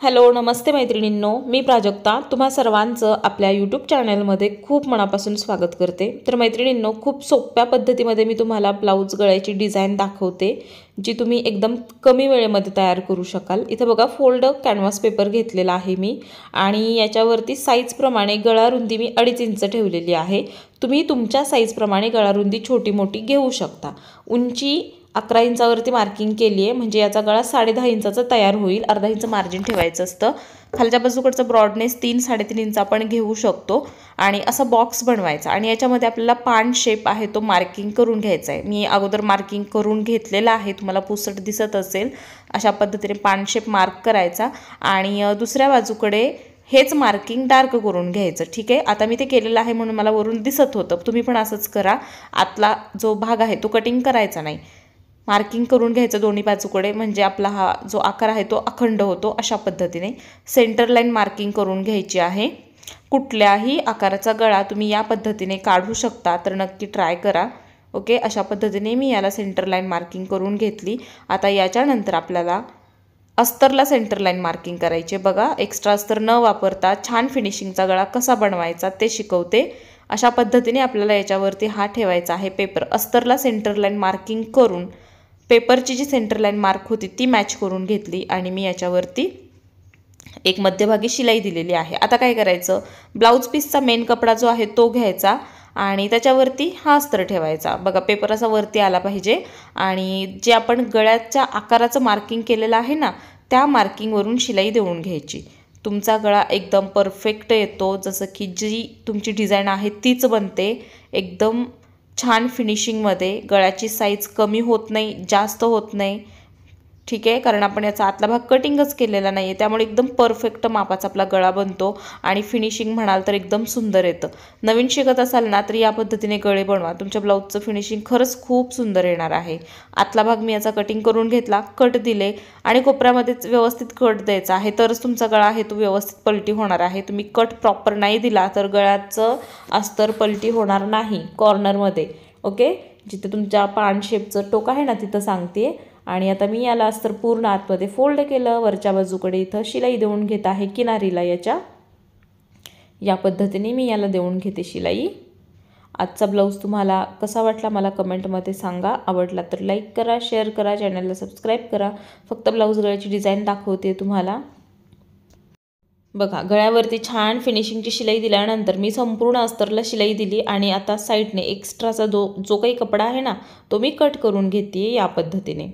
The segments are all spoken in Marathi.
हॅलो नमस्ते मैत्रिणींनो, मी प्राजक्ता तुम्हा सर्वांचं आपल्या यूट्यूब चॅनलमध्ये खूप मनापासून स्वागत करते। तर मैत्रिणींनो, खूप सोप्या पद्धतीमध्ये मी तुम्हाला ब्लाउज गळ्याची डिझाइन दाखवते जी तुम्ही एकदम कमी वेळेमध्ये तयार करू शकाल। इथे बघा फोल्ड कॅनव्हास पेपर घेतलेला आहे मी आणि याच्यावरती साइज प्रमाणे गळा रुंदी मी 2.5 इंच ठेवलेली आहे। तुम्ही तुमच्या साइज प्रमाणे गळा रुंदी छोटी मोठी घेऊ शकता। उंची 11 इंचावरती मार्किंग केली आहे, म्हणजे याचा गळा 10.5 इंचाचा तयार होईल। अर्धा इंच मार्जिन ठेवायचं असतं। खालच्या बाजूकडचं ब्रॉडनेस 3-3.5 इंच आपण घेऊ शकतो आणि असा बॉक्स बनवायचा आणि याच्यामध्ये आपल्याला पान शेप आहे तो मार्किंग करून घ्यायचा आहे। मी अगोदर मार्किंग करून घेतलेला आहे, तुम्हाला पुसट दिसत असेल। अशा पद्धतीने पान शेप मार्क करायचा आणि दुसऱ्या बाजूकडे हेच मार्किंग डार्क करून घ्यायचं। ठीक आहे, आता मी ते केलेलं आहे म्हणून मला वरून दिसत होतं, तुम्ही पण असंच करा। आतला जो भाग आहे तो कटिंग करायचा नाही, मार्किंग करून घ्यायचं दोन्ही बाजूकडे, म्हणजे आपला हा जो आकार आहे तो अखंड होतो। अशा पद्धतीने सेंटर लाईन मार्किंग करून घ्यायची आहे। कुठल्याही आकाराचा गळा तुम्ही या पद्धतीने काढू शकता, तर नक्की ट्राय करा। ओके, अशा पद्धतीने मी याला सेंटर लाईन मार्किंग करून घेतली। आता याच्यानंतर आपल्याला अस्तरला सेंटर लाईन मार्किंग करायची। बघा, एक्स्ट्रा अस्तर न वापरता छान फिनिशिंगचा गळा कसा बनवायचा ते शिकवते। अशा पद्धतीने आपल्याला याच्यावरती हा ठेवायचा आहे पेपर। अस्तरला सेंटर लाईन मार्किंग करून पेपरची जी सेंटर लाईन मार्क होती ती मॅच करून घेतली आणि मी याच्यावरती एक मध्यभागी शिलाई दिलेली आहे। आता काय करायचं, ब्लाउज पीसचा मेन कपडा जो आहे तो घ्यायचा आणि त्याच्यावरती हा अस्तर ठेवायचा। बघा, पेपर असा वरती आला पाहिजे आणि जे आपण गळ्याच्या आकाराचं मार्किंग केलेलं आहे ना, त्या मार्किंगवरून शिलाई देऊन घ्यायची। तुमचा गळा एकदम परफेक्ट येतो, जसं की जी तुमची डिझाईन आहे तीच बनते। एकदम छान फिनिशिंगमध्ये, गळ्याची साईज कमी होत नाही, जास्त होत नाही। ठीक आहे, कारण आपण याचा आतला भाग कटिंगच केलेला नाही आहे, त्यामुळे एकदम परफेक्ट मापाचा आपला गळा बनतो आणि फिनिशिंग म्हणाल तर एकदम सुंदर येतं। नवीन शिकत असाल ना तर या पद्धतीने गळे बनवा, तुमच्या ब्लाउजचं फिनिशिंग खरंच खूप सुंदर येणार आहे। आतला भाग मी याचा कटिंग करून घेतला, कट दिले आणि कोपऱ्यामध्येच व्यवस्थित कट द्यायचा आहे, तरच तुमचा गळा आहे तो व्यवस्थित पलटी होणार आहे। तुम्ही कट प्रॉपर नाही दिला तर गळ्याचं अस्तर पलटी होणार नाही कॉर्नरमध्ये। ओके, जिथे तुमच्या पान शेपचं टोक आहे ना तिथं सांगते। आणि आता मी याला अस्तर पूर्ण आतमध्ये फोल्ड केलं, वरच्या बाजूकडे इथं शिलाई देऊन घेत आहे किनारीला याच्या। या पद्धतीने मी याला देऊन घेते शिलाई। आजचा ब्लाऊज तुम्हाला कसा वाटला मला कमेंटमध्ये सांगा। आवडला तर लाईक करा, शेअर करा, चॅनलला सबस्क्राईब करा। फक्त ब्लाऊज गळ्याची डिझाईन दाखवते तुम्हाला। बघा, गळ्यावरती छान फिनिशिंगची शिलाई दिल्यानंतर मी संपूर्ण अस्तरला शिलाई दिली आणि आता साईडने एक्स्ट्राचा जो काही कपडा आहे ना तो मी कट करून घेते या पद्धतीने।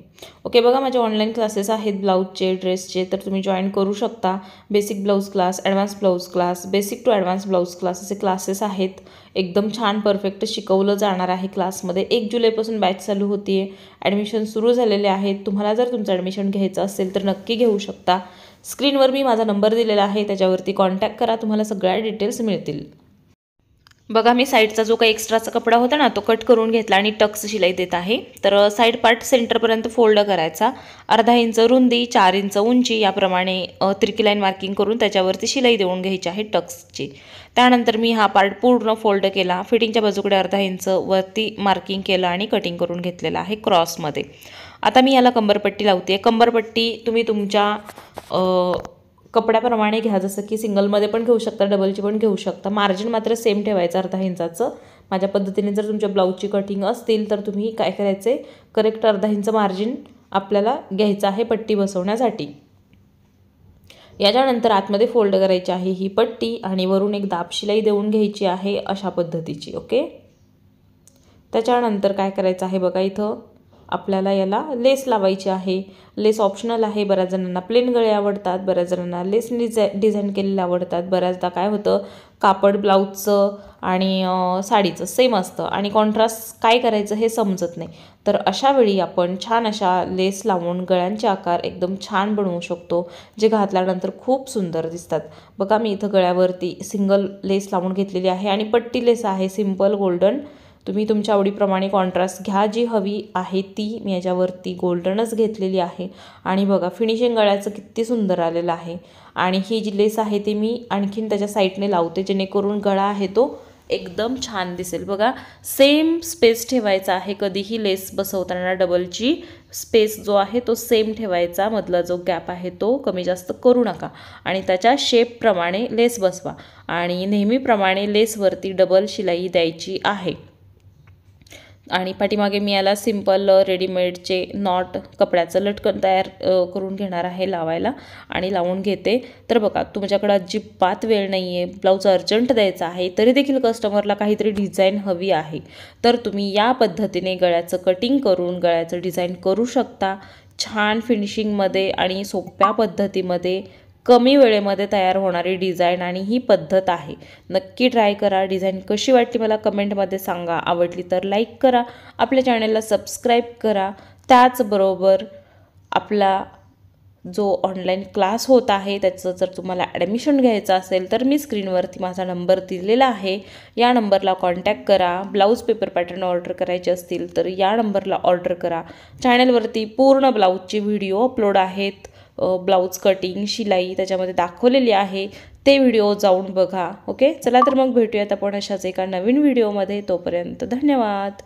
ओके, बघा माझे ऑनलाईन क्लासेस आहेत ब्लाऊजचे, ड्रेसचे, तर तुम्ही जॉईन करू शकता। Basic blouse class, advance blouse class, basic to advance blouse class असे क्लासेस आहेत। एकदम छान परफेक्ट शिकवलं जाणार आहे क्लासमध्ये। 1 जुलैपासून बॅच चालू होती आहे, ॲडमिशन सुरू झालेले आहेत। तुम्हाला जर तुमचं ॲडमिशन घ्यायचं असेल तर नक्की घेऊ शकता। स्क्रीनवर मी माझा नंबर दिलेला आहे, त्याच्यावरती कॉन्टॅक्ट करा, तुम्हाला सगळ्या डिटेल्स मिळतील। बघा, मी साईडचा जो काही एक्स्ट्राचा कपडा होता ना तो कट करून घेतला आणि टक्स शिलाई देत आहे। तर साईड पार्ट सेंटरपर्यंत फोल्ड करायचा, अर्धा इंच रुंदी, 4 इंच उंची याप्रमाणे तिरकी लाईन मार्किंग करून त्याच्यावरती शिलाई देऊन घ्यायची आहे टक्सची। त्यानंतर मी हा पार्ट पूर्ण फोल्ड केला, फिटिंगच्या बाजूकडे अर्धा इंच वरती मार्किंग केलं आणि कटिंग करून घेतलेलं आहे क्रॉसमध्ये। आता मी याला कंबरपट्टी लावते। कंबरपट्टी तुम्ही तुमच्या कपड्याप्रमाणे घ्या, जसं की सिंगलमध्ये पण घेऊ शकता, डबलची पण घेऊ शकता। मार्जिन मात्र सेम ठेवायचं अर्धा इंचाचं। माझ्या पद्धतीने जर तुमच्या ब्लाऊजची कटिंग असतील तर तुम्ही काय करायचे, करेक्ट अर्धा इंच मार्जिन आपल्याला घ्यायचं आहे पट्टी बसवण्यासाठी। याच्यानंतर आतमध्ये फोल्ड करायची आहे ही पट्टी आणि वरून एक दाब शिलाई देऊन घ्यायची आहे अशा पद्धतीची। ओके, त्याच्यानंतर काय करायचं आहे, बघा इथं आपल्याला याला लेस लावायची आहे। लेस ऑप्शनल आहे, बऱ्याच जणांना प्लेन गळे आवडतात, बऱ्याच जणांना लेसनी डिझाईन केलेले आवडतात। बऱ्याचदा काय होतं, कापड ब्लाऊजचं आणि साडीचं सेम असतं आणि कॉन्ट्रास्ट काय करायचं हे समजत नाही। तर अशा वेळी आपण छान अशा लेस लावून गळ्यांचे आकार एकदम छान बनवू शकतो, जे घातल्यानंतर खूप सुंदर दिसतात। बघा, मी इथं गळ्यावरती सिंगल लेस लावून घेतलेली आहे आणि पट्टी लेस आहे सिंपल गोल्डन। तुम्ही तुमच्या आवडीप्रमाणे कॉन्ट्रास्ट घ्या, जी हवी आहे ती। मी याच्यावरती गोल्डनच घेतलेली आहे आणि बघा फिनिशिंग गळ्याचं किती सुंदर आलेलं आहे। आणि ही जी लेस आहे ती मी आणखीन त्याच्या साईडने लावते, जेणेकरून गळा आहे तो एकदम छान दिसेल बघा. सेम स्पेस ठेवायचा आहे, कधीही लेस बसवताना डबलची स्पेस जो आहे तो सेम ठेवायचा, मधला जो गॅप आहे तो कमी जास्त करू नका आणि त्याच्या शेपप्रमाणे लेस बसवा आणि नेहमीप्रमाणे लेसवरती डबल शिलाई द्यायची आहे. आणि पाठीमागे मी याला सिंपल रेडीमेडचे नॉट कपड्याचं लटकन तयार करून घेणार आहे लावायला आणि लावून घेते. तर बघा, तुमच्याकडे अजिबात वेळ नाही आहे, ब्लाऊज अर्जंट द्यायचा आहे, तरी देखील कस्टमरला काहीतरी डिझाईन हवी आहे, तर तुम्ही या पद्धतीने गळ्याचं कटिंग करून गळ्याचं डिझाईन करू शकता. छान फिनिशिंगमध्ये आणि सोप्या पद्धतीमध्ये कमी वेळेमध्ये तयार होणारी डिझाईन आणि ही पद्धत आहे. नक्की ट्राय करा. डिझाईन कशी वाटली मला कमेंटमध्ये सांगा. आवडली तर लाईक करा, आपल्या चॅनलला सबस्क्राईब करा. त्याचबरोबर आपला जो ऑनलाईन क्लास होत आहे त्याचं जर तुम्हाला ॲडमिशन घ्यायचं असेल तर मी स्क्रीनवरती माझा नंबर दिलेला आहे, या नंबरला कॉन्टॅक्ट करा. ब्लाऊज पेपर पॅटर्न ऑर्डर करायचे असतील तर या नंबरला ऑर्डर करा. चॅनलवरती पूर्ण ब्लाऊजचे व्हिडिओ अपलोड आहेत, ब्लाऊज कटिंग शिलाई त्याच्यामध्ये दाखवलेली आहे, ते व्हिडिओ जाऊन बघा. ओके, चला तर मग भेटूयात आपण अशाच एका नवीन व्हिडिओमध्ये. तोपर्यंत धन्यवाद.